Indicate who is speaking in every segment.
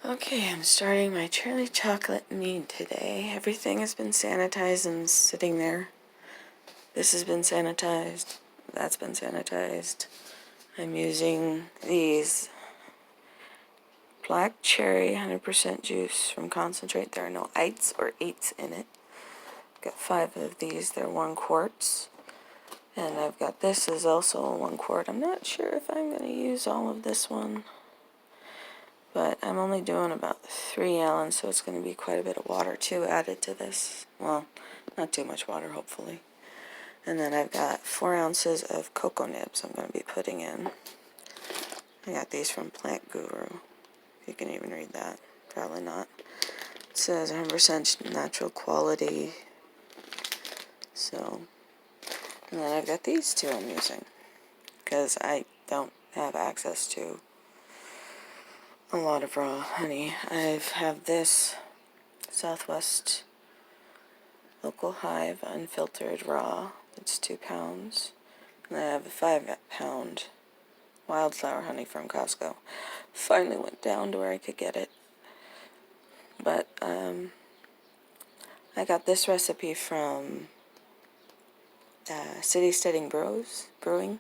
Speaker 1: Okay, I'm starting my cherry chocolate mead today. Everything has been sanitized and sitting there. This has been sanitized. That's been sanitized. I'm using these black cherry 100% juice from concentrate. There are no ites or eights in it. I've got 5 of these. They're 1 quart. And I've got this is also 1 quart. I'm not sure if I'm going to use all of this one, but I'm only doing about 3 gallons, so it's going to be quite a bit of water too added to this. Well, not too much water, hopefully. And then I've got 4 ounces of cocoa nibs I'm going to be putting in. I got these from Plant Guru. You can even read that. Probably not. It says 100% natural quality. So, and then I've got these 2 I'm using, because I don't have access to a lot of raw honey. I have this Southwest Local Hive unfiltered raw. It's 2 pounds. And I have a 5-pound wildflower honey from Costco. Finally went down to where I could get it. But I got this recipe from CS Brewing.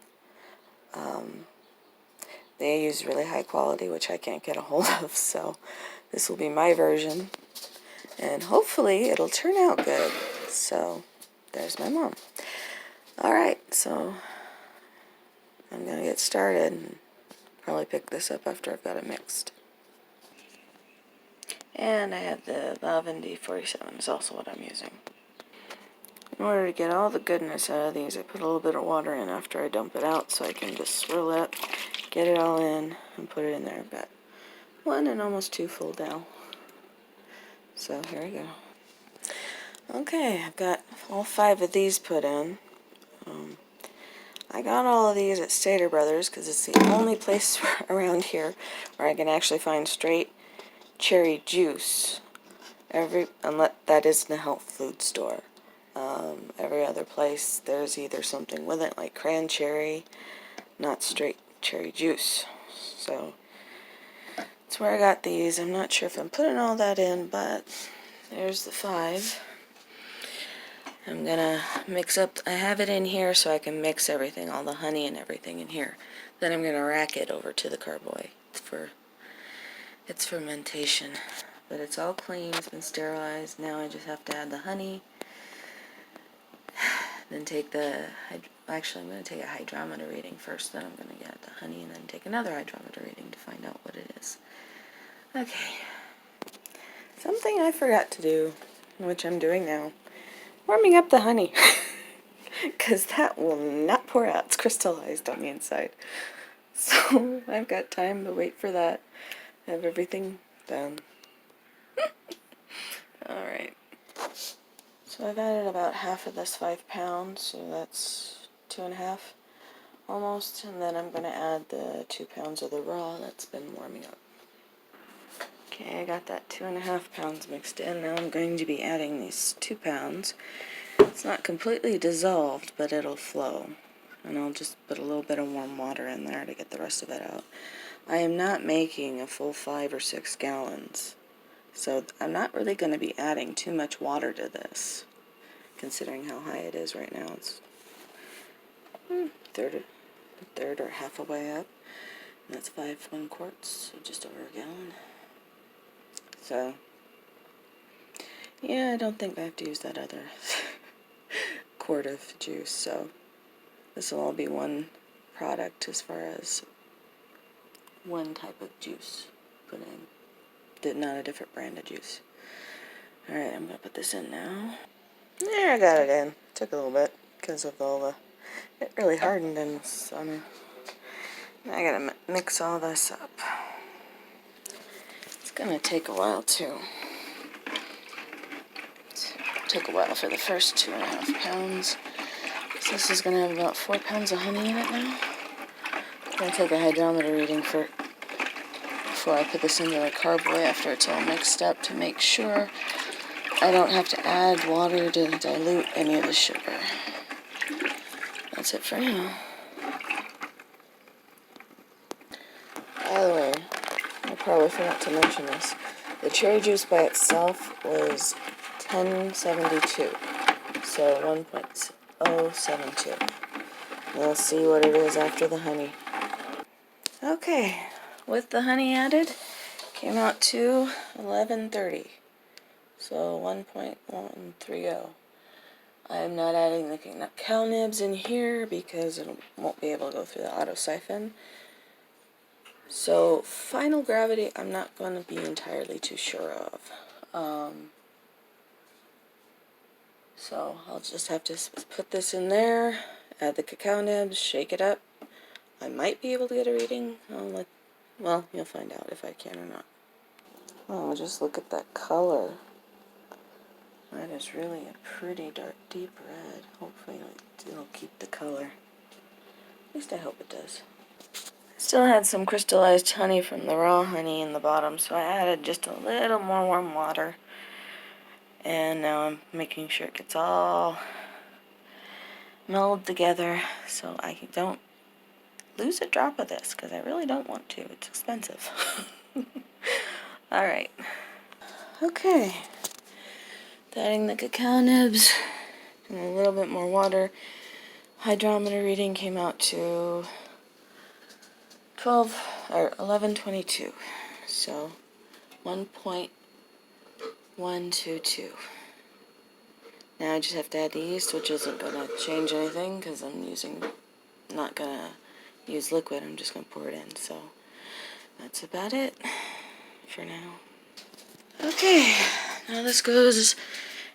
Speaker 1: They use really high quality, which I can't get a hold of, so this will be my version. And hopefully it'll turn out good. So, there's my mom. Alright, so I'm going to get started and probably pick this up after I've got it mixed. And I have the Lavin D47 is also what I'm using. In order to get all the goodness out of these, I put a little bit of water in after I dump it out so I can just swirl it up, get it all in, and put it in there. I've got 1 and almost 2 full now. So here we go. Okay, I've got all 5 of these put in. I got all of these at Stater Brothers because it's the only place around here where I can actually find straight cherry juice. Unless that is in a health food store. Every other place there's either something with it like cranberry, not straight cherry juice. So that's where I got these. I'm not sure if I'm putting all that in, but there's the 5. I'm gonna mix up, I have it in here so I can mix everything, all the honey and everything in here. Then I'm gonna rack it over to the carboy for its fermentation. But it's all clean, it's been sterilized. Now I just have to add the honey. Then take the, actually I'm going to take a hydrometer reading first, then I'm going to get the honey and then take another hydrometer reading to find out what it is. Okay. Something I forgot to do, which I'm doing now. Warming up the honey. Because that will not pour out. It's crystallized on the inside. So I've got time to wait for that. Have everything done. Alright. So I've added about half of this 5 pounds, so that's 2.5 almost, and then I'm going to add the 2 pounds of the raw that's been warming up. Okay, I got that 2.5 pounds mixed in. Now I'm going to be adding these 2 pounds. It's not completely dissolved, but it'll flow. And I'll just put a little bit of warm water in there to get the rest of it out. I am not making a full 5 or 6 gallons. So I'm not really going to be adding too much water to this, considering how high it is right now. It's a third or half a way up. And that's 5 1 quarts, so just over a gallon. So, yeah, I don't think I have to use that other quart of juice. So this will all be one product as far as one type of juice put in. Not a different brand of juice. Alright, I'm going to put this in now. There, I got it in. Took a little bit because of all the... It really hardened in the sun. I got to mix all this up. It's going to take a while too. It took a while for the first 2.5 pounds. So this is going to have about 4 pounds of honey in it now. I'm going to take a hydrometer reading before I put this into the carboy after it's all mixed up to make sure I don't have to add water to dilute any of the sugar. That's it for now. By the way, I probably forgot to mention this. The cherry juice by itself was 1072, so 1.072. We'll see what it is after the honey. Okay, with the honey added, came out to 1130, so 1.130. I'm not adding the cow nibs in here because it won't be able to go through the auto siphon. So final gravity, I'm not going to be entirely too sure of. So I'll just have to put this in there, add the cacao nibs, shake it up. I might be able to get a reading. Well, you'll find out if I can or not. Oh, just look at that color. That is really a pretty dark, deep red. Hopefully it'll keep the color. At least I hope it does. Still had some crystallized honey from the raw honey in the bottom, so I added just a little more warm water. And now I'm making sure it gets all melded together so I don't lose a drop of this, because I really don't want to. It's expensive. Alright. Okay. Adding the cacao nibs and a little bit more water. Hydrometer reading came out to 1122. So 1.122. Now I just have to add the yeast, which isn't going to change anything because I'm not going to use liquid. I'm just going to pour it in. So that's about it for now. Okay, now this goes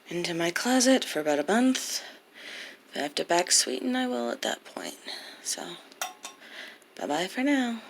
Speaker 1: into my closet for about a month. If I have to back sweeten, I will at that point. So, bye-bye for now.